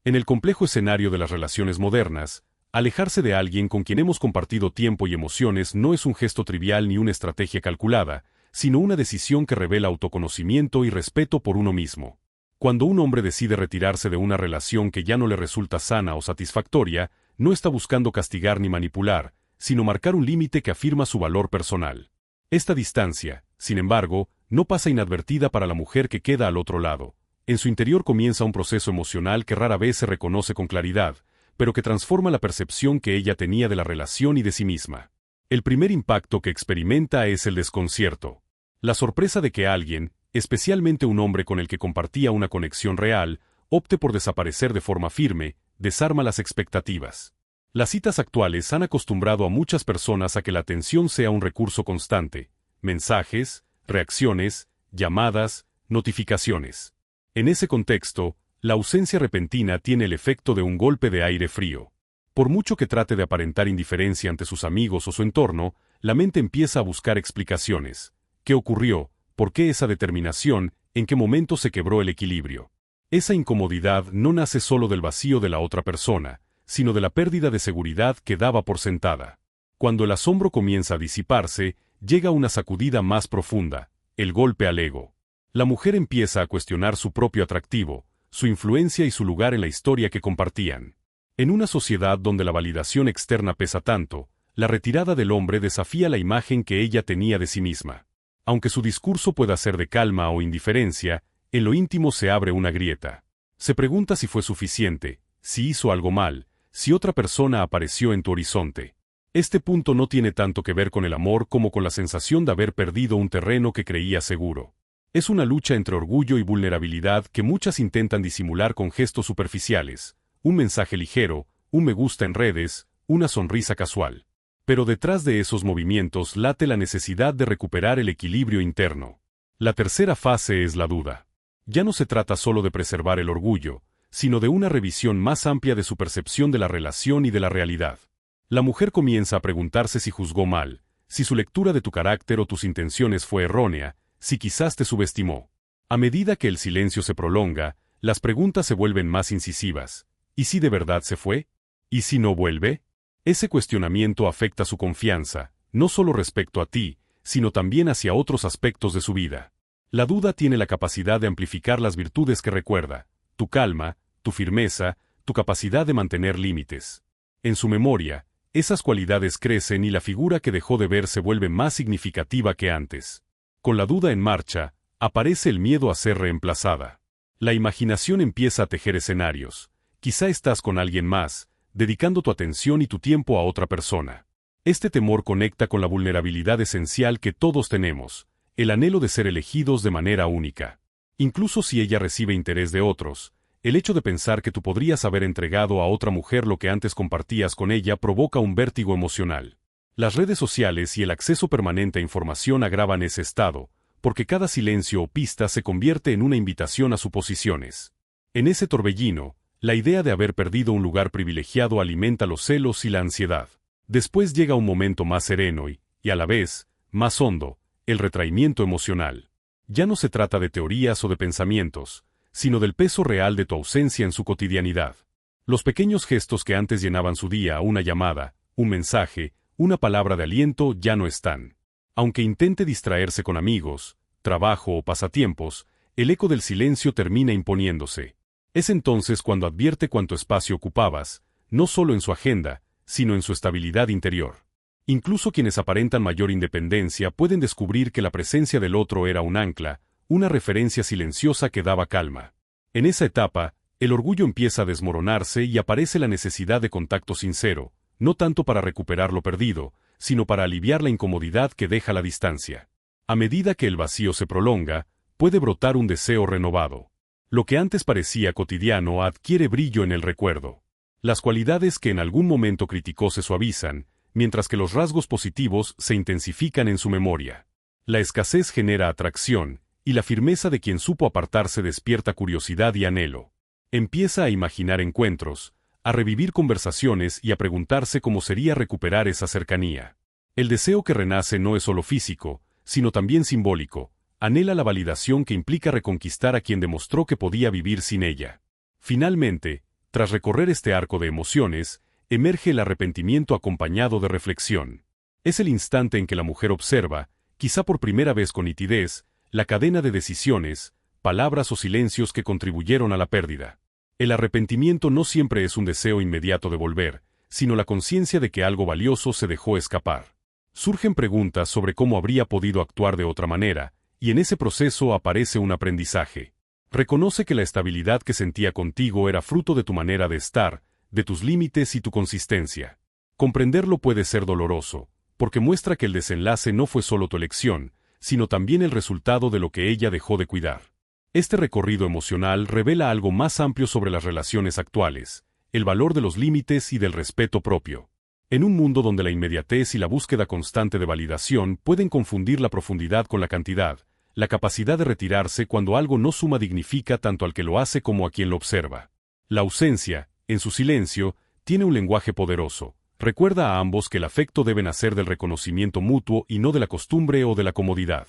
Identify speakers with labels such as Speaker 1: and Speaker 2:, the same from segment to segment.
Speaker 1: En el complejo escenario de las relaciones modernas, alejarse de alguien con quien hemos compartido tiempo y emociones no es un gesto trivial ni una estrategia calculada, sino una decisión que revela autoconocimiento y respeto por uno mismo. Cuando un hombre decide retirarse de una relación que ya no le resulta sana o satisfactoria, no está buscando castigar ni manipular, sino marcar un límite que afirma su valor personal. Esta distancia, sin embargo, no pasa inadvertida para la mujer que queda al otro lado. En su interior comienza un proceso emocional que rara vez se reconoce con claridad, pero que transforma la percepción que ella tenía de la relación y de sí misma. El primer impacto que experimenta es el desconcierto. La sorpresa de que alguien, especialmente un hombre con el que compartía una conexión real, opte por desaparecer de forma firme, desarma las expectativas. Las citas actuales han acostumbrado a muchas personas a que la atención sea un recurso constante: mensajes, reacciones, llamadas, notificaciones. En ese contexto, la ausencia repentina tiene el efecto de un golpe de aire frío. Por mucho que trate de aparentar indiferencia ante sus amigos o su entorno, la mente empieza a buscar explicaciones. ¿Qué ocurrió? ¿Por qué esa determinación? ¿En qué momento se quebró el equilibrio? Esa incomodidad no nace solo del vacío de la otra persona, sino de la pérdida de seguridad que daba por sentada. Cuando el asombro comienza a disiparse, llega una sacudida más profunda, el golpe al ego. La mujer empieza a cuestionar su propio atractivo, su influencia y su lugar en la historia que compartían. En una sociedad donde la validación externa pesa tanto, la retirada del hombre desafía la imagen que ella tenía de sí misma. Aunque su discurso pueda ser de calma o indiferencia, en lo íntimo se abre una grieta. Se pregunta si fue suficiente, si hizo algo mal, si otra persona apareció en tu horizonte. Este punto no tiene tanto que ver con el amor como con la sensación de haber perdido un terreno que creía seguro. Es una lucha entre orgullo y vulnerabilidad que muchas intentan disimular con gestos superficiales: un mensaje ligero, un me gusta en redes, una sonrisa casual. Pero detrás de esos movimientos late la necesidad de recuperar el equilibrio interno. La tercera fase es la duda. Ya no se trata solo de preservar el orgullo, sino de una revisión más amplia de su percepción de la relación y de la realidad. La mujer comienza a preguntarse si juzgó mal, si su lectura de tu carácter o tus intenciones fue errónea, si quizás te subestimó. A medida que el silencio se prolonga, las preguntas se vuelven más incisivas. ¿Y si de verdad se fue? ¿Y si no vuelve? Ese cuestionamiento afecta su confianza, no solo respecto a ti, sino también hacia otros aspectos de su vida. La duda tiene la capacidad de amplificar las virtudes que recuerda: tu calma, tu firmeza, tu capacidad de mantener límites. En su memoria, esas cualidades crecen y la figura que dejó de ver se vuelve más significativa que antes. Con la duda en marcha, aparece el miedo a ser reemplazada. La imaginación empieza a tejer escenarios. Quizá estás con alguien más, dedicando tu atención y tu tiempo a otra persona. Este temor conecta con la vulnerabilidad esencial que todos tenemos, el anhelo de ser elegidos de manera única. Incluso si ella recibe interés de otros, el hecho de pensar que tú podrías haber entregado a otra mujer lo que antes compartías con ella provoca un vértigo emocional. Las redes sociales y el acceso permanente a información agravan ese estado, porque cada silencio o pista se convierte en una invitación a suposiciones. En ese torbellino, la idea de haber perdido un lugar privilegiado alimenta los celos y la ansiedad. Después llega un momento más sereno y, a la vez, más hondo: el retraimiento emocional. Ya no se trata de teorías o de pensamientos, sino del peso real de tu ausencia en su cotidianidad. Los pequeños gestos que antes llenaban su día, una llamada, un mensaje, una palabra de aliento, ya no están. Aunque intente distraerse con amigos, trabajo o pasatiempos, el eco del silencio termina imponiéndose. Es entonces cuando advierte cuánto espacio ocupabas, no solo en su agenda, sino en su estabilidad interior. Incluso quienes aparentan mayor independencia pueden descubrir que la presencia del otro era un ancla, una referencia silenciosa que daba calma. En esa etapa, el orgullo empieza a desmoronarse y aparece la necesidad de contacto sincero, no tanto para recuperar lo perdido, sino para aliviar la incomodidad que deja la distancia. A medida que el vacío se prolonga, puede brotar un deseo renovado. Lo que antes parecía cotidiano adquiere brillo en el recuerdo. Las cualidades que en algún momento criticó se suavizan, mientras que los rasgos positivos se intensifican en su memoria. La escasez genera atracción, y la firmeza de quien supo apartarse despierta curiosidad y anhelo. Empieza a imaginar encuentros, a revivir conversaciones y a preguntarse cómo sería recuperar esa cercanía. El deseo que renace no es solo físico, sino también simbólico. Anhela la validación que implica reconquistar a quien demostró que podía vivir sin ella. Finalmente, Tras recorrer este arco de emociones, emerge el arrepentimiento acompañado de reflexión. Es el instante en que la mujer observa, quizá por primera vez con nitidez, la cadena de decisiones, palabras o silencios que contribuyeron a la pérdida. El arrepentimiento no siempre es un deseo inmediato de volver, sino la conciencia de que algo valioso se dejó escapar. Surgen preguntas sobre cómo habría podido actuar de otra manera, y en ese proceso aparece un aprendizaje. Reconoce que la estabilidad que sentía contigo era fruto de tu manera de estar, de tus límites y tu consistencia. Comprenderlo puede ser doloroso, porque muestra que el desenlace no fue solo tu elección, sino también el resultado de lo que ella dejó de cuidar. Este recorrido emocional revela algo más amplio sobre las relaciones actuales, el valor de los límites y del respeto propio. En un mundo donde la inmediatez y la búsqueda constante de validación pueden confundir la profundidad con la cantidad, la capacidad de retirarse cuando algo no suma dignifica tanto al que lo hace como a quien lo observa. La ausencia, en su silencio, tiene un lenguaje poderoso. Recuerda a ambos que el afecto debe nacer del reconocimiento mutuo y no de la costumbre o de la comodidad.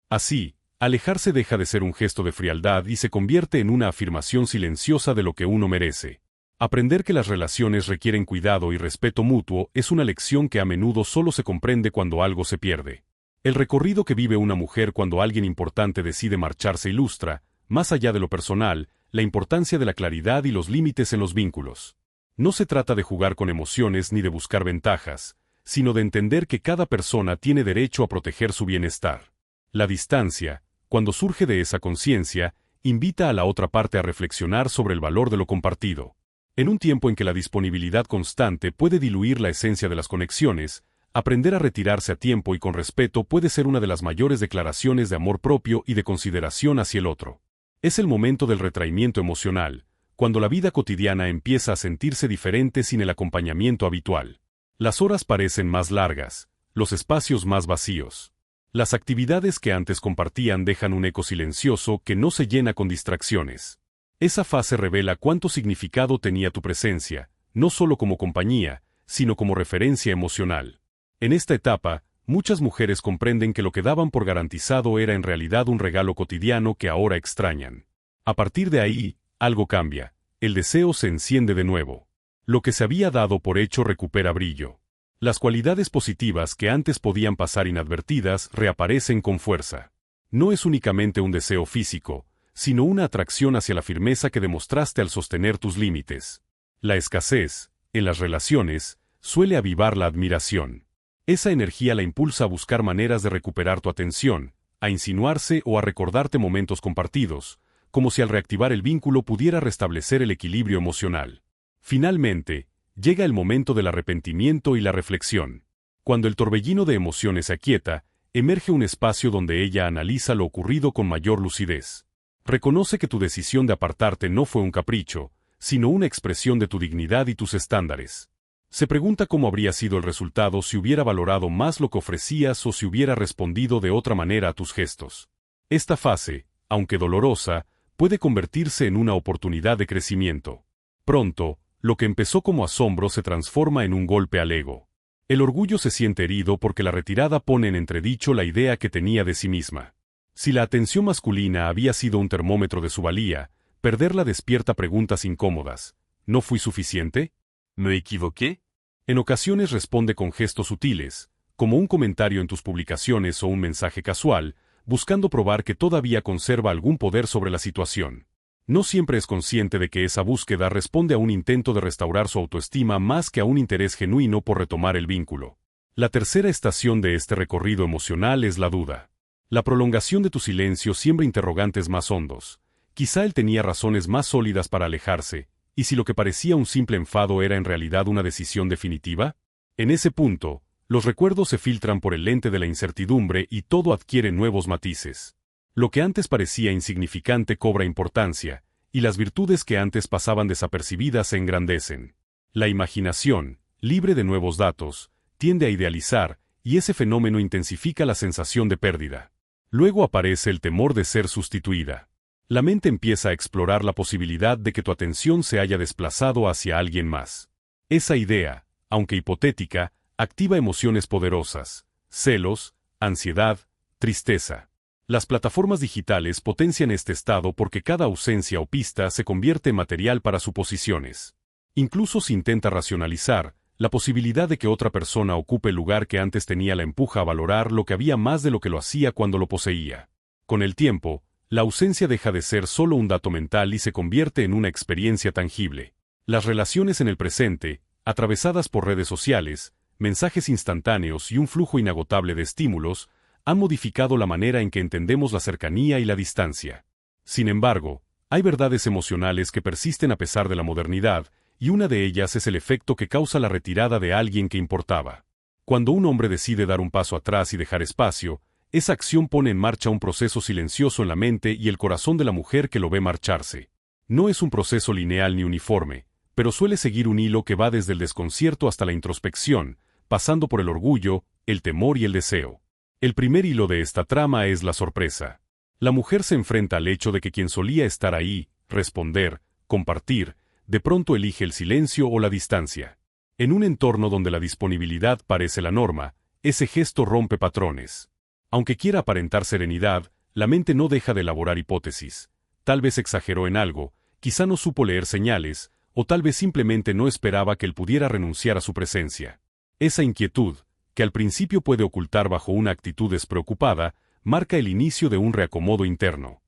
Speaker 1: Así, alejarse deja de ser un gesto de frialdad y se convierte en una afirmación silenciosa de lo que uno merece. Aprender que las relaciones requieren cuidado y respeto mutuo es una lección que a menudo solo se comprende cuando algo se pierde. El recorrido que vive una mujer cuando alguien importante decide marcharse ilustra, más allá de lo personal, la importancia de la claridad y los límites en los vínculos. No se trata de jugar con emociones ni de buscar ventajas, sino de entender que cada persona tiene derecho a proteger su bienestar. La distancia, cuando surge de esa conciencia, invita a la otra parte a reflexionar sobre el valor de lo compartido. En un tiempo en que la disponibilidad constante puede diluir la esencia de las conexiones, aprender a retirarse a tiempo y con respeto puede ser una de las mayores declaraciones de amor propio y de consideración hacia el otro. Es el momento del retraimiento emocional, cuando la vida cotidiana empieza a sentirse diferente sin el acompañamiento habitual. Las horas parecen más largas, los espacios más vacíos. Las actividades que antes compartían dejan un eco silencioso que no se llena con distracciones. Esa fase revela cuánto significado tenía tu presencia, no solo como compañía, sino como referencia emocional. En esta etapa, muchas mujeres comprenden que lo que daban por garantizado era en realidad un regalo cotidiano que ahora extrañan. A partir de ahí, algo cambia, el deseo se enciende de nuevo. Lo que se había dado por hecho recupera brillo. Las cualidades positivas que antes podían pasar inadvertidas reaparecen con fuerza. No es únicamente un deseo físico, sino una atracción hacia la firmeza que demostraste al sostener tus límites. La escasez, en las relaciones, suele avivar la admiración. Esa energía la impulsa a buscar maneras de recuperar tu atención, a insinuarse o a recordarte momentos compartidos, como si al reactivar el vínculo pudiera restablecer el equilibrio emocional. Finalmente, llega el momento del arrepentimiento y la reflexión. Cuando el torbellino de emociones se aquieta, emerge un espacio donde ella analiza lo ocurrido con mayor lucidez. Reconoce que tu decisión de apartarte no fue un capricho, sino una expresión de tu dignidad y tus estándares. Se pregunta cómo habría sido el resultado si hubiera valorado más lo que ofrecías o si hubiera respondido de otra manera a tus gestos. Esta fase, aunque dolorosa, puede convertirse en una oportunidad de crecimiento. Pronto, lo que empezó como asombro se transforma en un golpe al ego. El orgullo se siente herido porque la retirada pone en entredicho la idea que tenía de sí misma. Si la atención masculina había sido un termómetro de su valía, perderla despierta preguntas incómodas. ¿No fui suficiente? ¿Me equivoqué? En ocasiones responde con gestos sutiles, como un comentario en tus publicaciones o un mensaje casual, buscando probar que todavía conserva algún poder sobre la situación. No siempre es consciente de que esa búsqueda responde a un intento de restaurar su autoestima más que a un interés genuino por retomar el vínculo. La tercera estación de este recorrido emocional es la duda. La prolongación de tu silencio siembra interrogantes más hondos. Quizá él tenía razones más sólidas para alejarse, ¿y si lo que parecía un simple enfado era en realidad una decisión definitiva? En ese punto, los recuerdos se filtran por el lente de la incertidumbre y todo adquiere nuevos matices. Lo que antes parecía insignificante cobra importancia, y las virtudes que antes pasaban desapercibidas se engrandecen. La imaginación, libre de nuevos datos, tiende a idealizar, y ese fenómeno intensifica la sensación de pérdida. Luego aparece el temor de ser sustituida. La mente empieza a explorar la posibilidad de que tu atención se haya desplazado hacia alguien más. Esa idea, aunque hipotética, activa emociones poderosas: celos, ansiedad, tristeza. Las plataformas digitales potencian este estado porque cada ausencia o pista se convierte en material para suposiciones. Incluso si intenta racionalizar, la posibilidad de que otra persona ocupe el lugar que antes tenía la empuja a valorar lo que había más de lo que lo hacía cuando lo poseía. Con el tiempo, la ausencia deja de ser solo un dato mental y se convierte en una experiencia tangible. Las relaciones en el presente, atravesadas por redes sociales, mensajes instantáneos y un flujo inagotable de estímulos, han modificado la manera en que entendemos la cercanía y la distancia. Sin embargo, hay verdades emocionales que persisten a pesar de la modernidad, y una de ellas es el efecto que causa la retirada de alguien que importaba. Cuando un hombre decide dar un paso atrás y dejar espacio, esa acción pone en marcha un proceso silencioso en la mente y el corazón de la mujer que lo ve marcharse. No es un proceso lineal ni uniforme, pero suele seguir un hilo que va desde el desconcierto hasta la introspección, pasando por el orgullo, el temor y el deseo. El primer hilo de esta trama es la sorpresa. La mujer se enfrenta al hecho de que quien solía estar ahí, responder, compartir, de pronto elige el silencio o la distancia. En un entorno donde la disponibilidad parece la norma, ese gesto rompe patrones. Aunque quiera aparentar serenidad, la mente no deja de elaborar hipótesis. Tal vez exageró en algo, quizá no supo leer señales, o tal vez simplemente no esperaba que él pudiera renunciar a su presencia. Esa inquietud, que al principio puede ocultar bajo una actitud despreocupada, marca el inicio de un reacomodo interno.